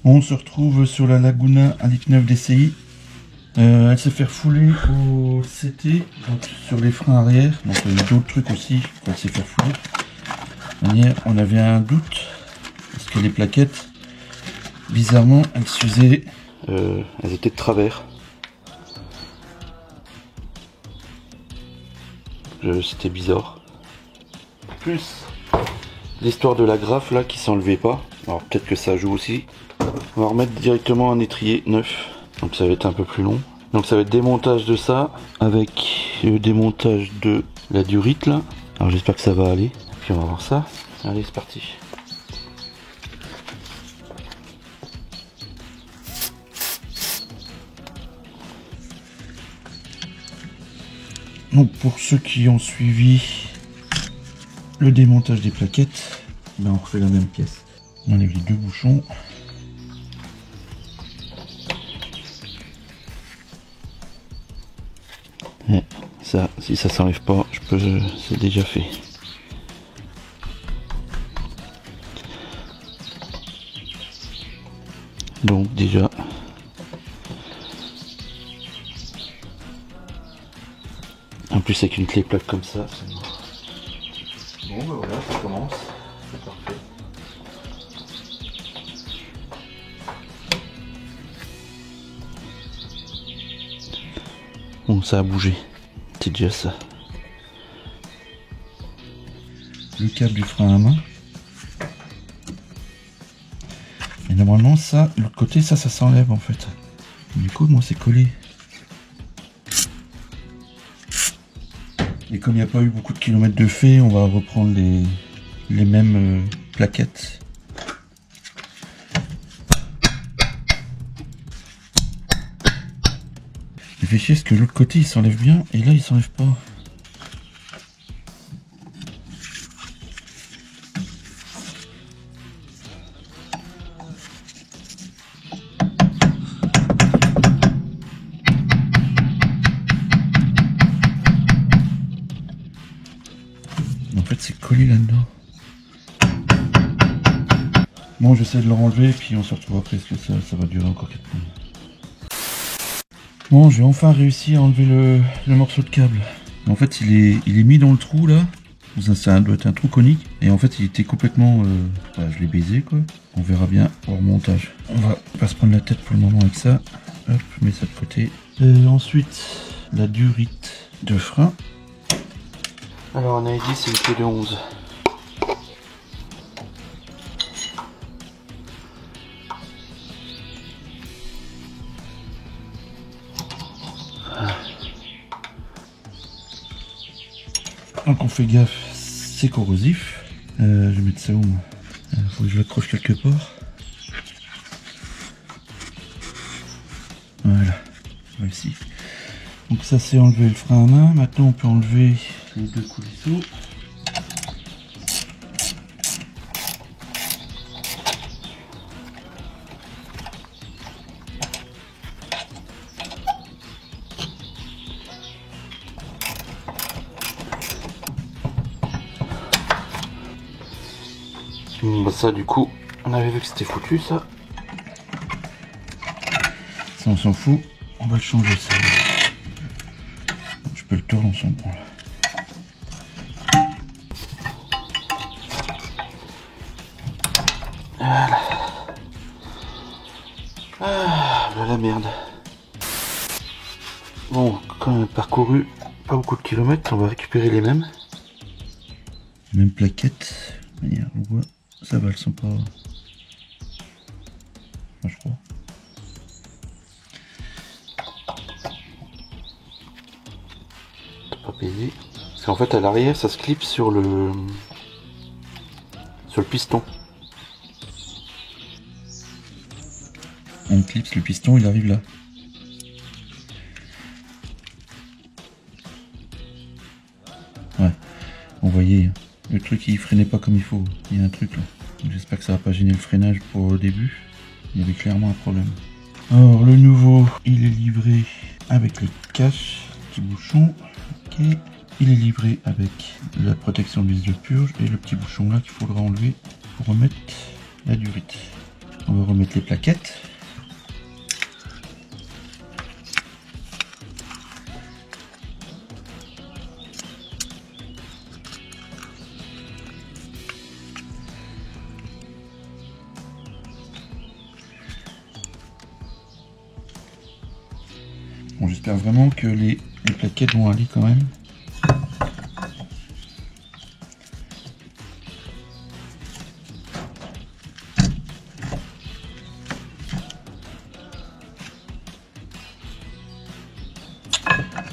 On se retrouve sur la Laguna Alic 9 DCI. Elle s'est fait refouler au CT, donc sur les freins arrière. Donc il y a d'autres trucs aussi, elle s'est fait refouler. Manière, on avait un doute, parce que les plaquettes, bizarrement, elles s'usaient. Elles étaient de travers. C'était bizarre. Plus l'histoire de la graffe là qui s'enlevait pas. Alors peut-être que ça joue aussi. On va remettre directement un étrier neuf. Donc ça va être un peu plus long. Donc ça va être démontage de ça avec le démontage de la durite là. Alors j'espère que ça va aller. Puis on va voir ça. Allez, c'est parti. Donc pour ceux qui ont suivi le démontage des plaquettes, ben on refait la même pièce. On enlève les deux bouchons. Et ça, si ça s'enlève pas, c'est déjà fait. Donc déjà, en plus avec une clé plaque comme ça, c'est mort. Bon ben voilà, ça commence, c'est parfait. Bon, ça a bougé, c'est déjà ça. Le câble du frein à main. Et normalement ça, l'autre côté, ça s'enlève en fait. Du coup, moi c'est collé. Et comme il n'y a pas eu beaucoup de kilomètres de fait, on va reprendre les mêmes plaquettes. Il fait chier parce que l'autre côté il s'enlève bien et là il s'enlève pas. En fait c'est collé là-dedans. Bon, j'essaie de le renlever puis on se retrouve après parce que ça va durer encore 4 minutes. Bon, j'ai enfin réussi à enlever le morceau de câble. En fait, il est mis dans le trou là. Ça doit être un trou conique. Et en fait, il était complètement... je l'ai baisé quoi. On verra bien au remontage. On va pas se prendre la tête pour le moment avec ça. Hop, je mets ça de côté. Ensuite, la durite de frein. Alors, on a dit c'est une clé de 11. Donc on fait gaffe, c'est corrosif. Je vais mettre ça où moi? Faut que je l'accroche quelque part. Voilà, réussi. Donc ça c'est enlever le frein à main. Maintenant on peut enlever les deux coulisseaux. Bah ça du coup on avait vu que c'était foutu ça. Ça on s'en fout, on va le changer ça. Je peux le tourner ensemble. Voilà. Ah la merde. Bon, quand on a parcouru pas beaucoup de kilomètres, on va récupérer les mêmes. Même plaquettes. Manière, on voit. Ça va, elles sont pas... Enfin, je crois. C'est pas pesé. Parce qu'en fait, à l'arrière, ça se clipse sur le piston. On clipse le piston, il arrive là. Ouais, on voyait... Le truc il freinait pas comme il faut, il y a un truc là. J'espère que ça va pas gêner le freinage pour le début. Il y avait clairement un problème. Alors le nouveau, il est livré avec le cache, petit bouchon. Ok. Il est livré avec la protection de vis de purge et le petit bouchon là qu'il faudra enlever pour remettre la durite. On va remettre les plaquettes. Bon, j'espère vraiment que les plaquettes vont aller quand même.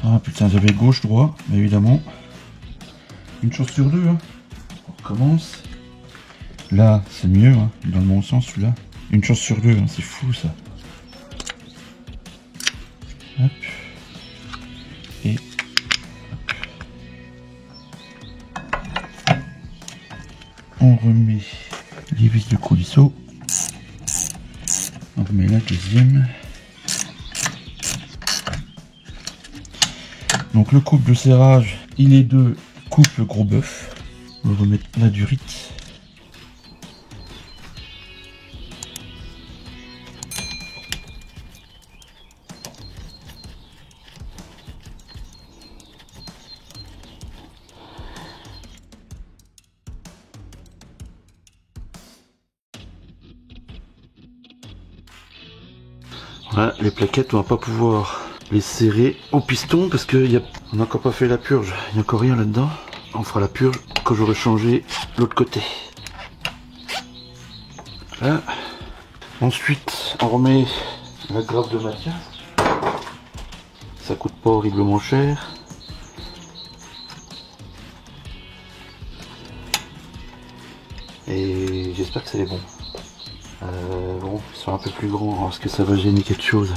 Ah putain, j'avais gauche-droit, mais évidemment. Une chose sur deux, hein. On recommence. Là, c'est mieux, hein, dans le bon sens celui-là. Une chose sur deux, hein, c'est fou ça. Hop. Et hop. On remet les vis de coulisseau. On remet la deuxième. Donc le couple de serrage, il est de couple gros bœuf. On va remettre la durite. Voilà, les plaquettes, on va pas pouvoir les serrer au piston parce qu'on n'a encore pas fait la purge. Il n'y a encore rien là-dedans. On fera la purge quand j'aurai changé l'autre côté. Voilà. Ensuite, on remet la grappe de Mathias. Ça coûte pas horriblement cher. Et j'espère que c'est les bons. Bon, ils sont un peu plus grands parce que ça va gêner quelque chose.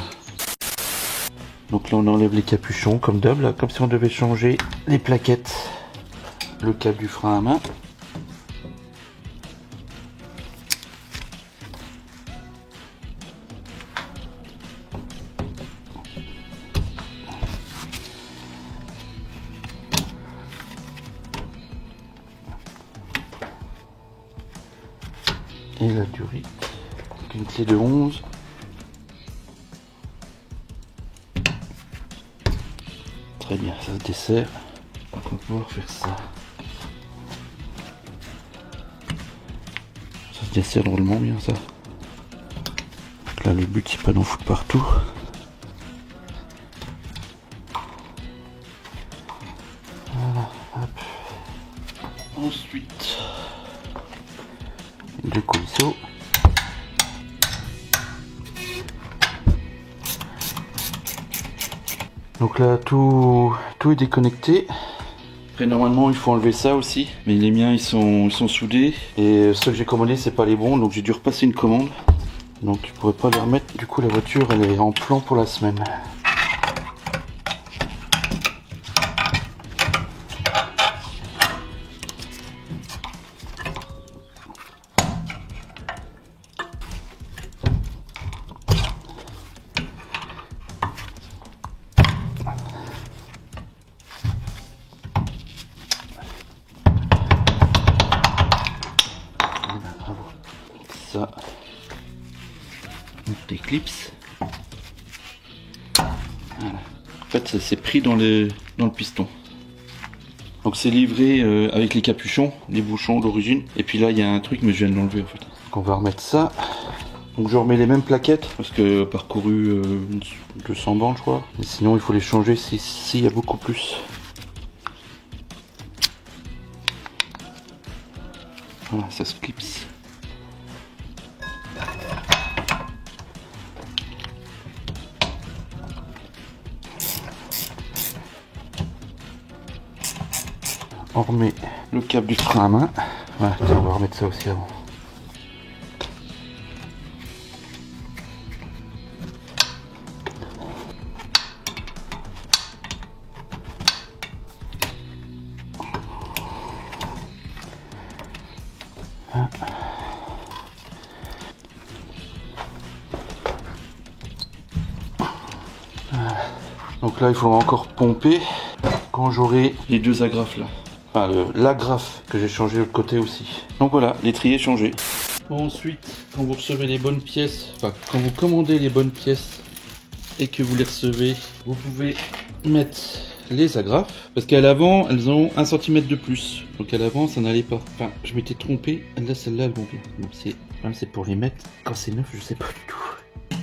Donc là on enlève les capuchons comme d'hab, là, comme si on devait changer les plaquettes. Le câble du frein à main. Et la durite. Donc une clé de 11. Très bien, ça se dessert. Donc on va pouvoir faire ça. Ça se dessert drôlement bien ça. Donc là le but c'est pas d'en foutre partout. Voilà, hop. Ensuite, le coulisseau. Donc là tout est déconnecté. Après normalement il faut enlever ça aussi, mais les miens ils sont soudés et ceux que j'ai commandés c'est pas les bons, donc j'ai dû repasser une commande. Donc je pourrais pas les remettre. Du coup la voiture elle est en plan pour la semaine. Ça, des clips. Voilà. En fait, ça s'est pris dans le piston. Donc c'est livré avec les capuchons, les bouchons d'origine. Et puis là, il y a un truc, mais je viens de l'enlever en fait. Donc on va remettre ça. Donc je remets les mêmes plaquettes parce que parcouru 200 bandes, je crois. Et sinon, il faut les changer s'il y a beaucoup plus. Voilà, ça se clipse. On remet le câble du frein à main. Voilà, on va remettre ça aussi avant. Donc là il faudra encore pomper quand j'aurai les deux agrafes là. Enfin l'agrafe que j'ai changé de l'autre côté aussi. Donc voilà, l'étrier changé. Bon, ensuite, quand vous recevez les bonnes pièces, enfin quand vous commandez les bonnes pièces et que vous les recevez, vous pouvez mettre les agrafes, parce qu'à l'avant elles ont 1 cm de plus, donc à l'avant ça n'allait pas. Enfin, je m'étais trompé, là celle-là elles vont bien. Donc c'est pour les mettre quand c'est neuf, je sais pas du tout.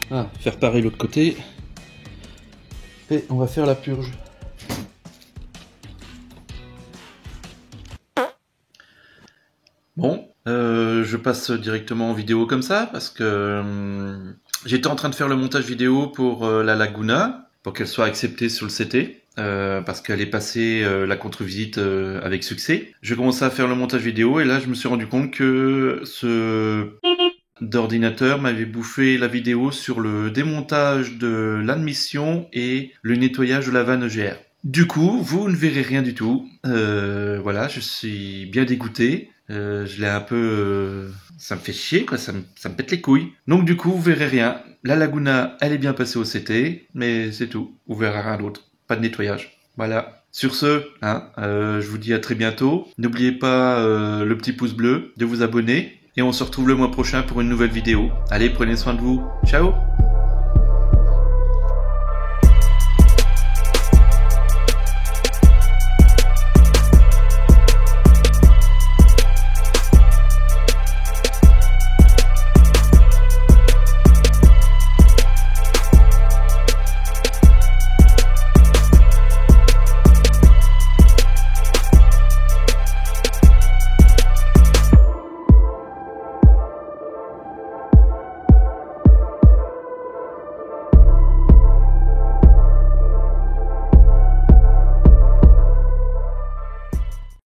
Ah, faire pareil l'autre côté. Et on va faire la purge. Bon, je passe directement en vidéo comme ça parce que j'étais en train de faire le montage vidéo pour la Laguna, pour qu'elle soit acceptée sur le CT, parce qu'elle est passée la contre-visite avec succès. Je commençais à faire le montage vidéo et là je me suis rendu compte que ce d'ordinateur m'avait bouffé la vidéo sur le démontage de l'admission et le nettoyage de la vanne EGR. Du coup, vous ne verrez rien du tout. Voilà, je suis bien dégoûté. Je l'ai un peu... ça me fait chier, quoi. Ça me pète les couilles. Donc du coup, vous verrez rien. La Laguna, elle est bien passée au CT, mais c'est tout. Vous verrez rien d'autre. Pas de nettoyage. Voilà. Sur ce, je vous dis à très bientôt. N'oubliez pas le petit pouce bleu, de vous abonner. Et on se retrouve le mois prochain pour une nouvelle vidéo. Allez, prenez soin de vous. Ciao!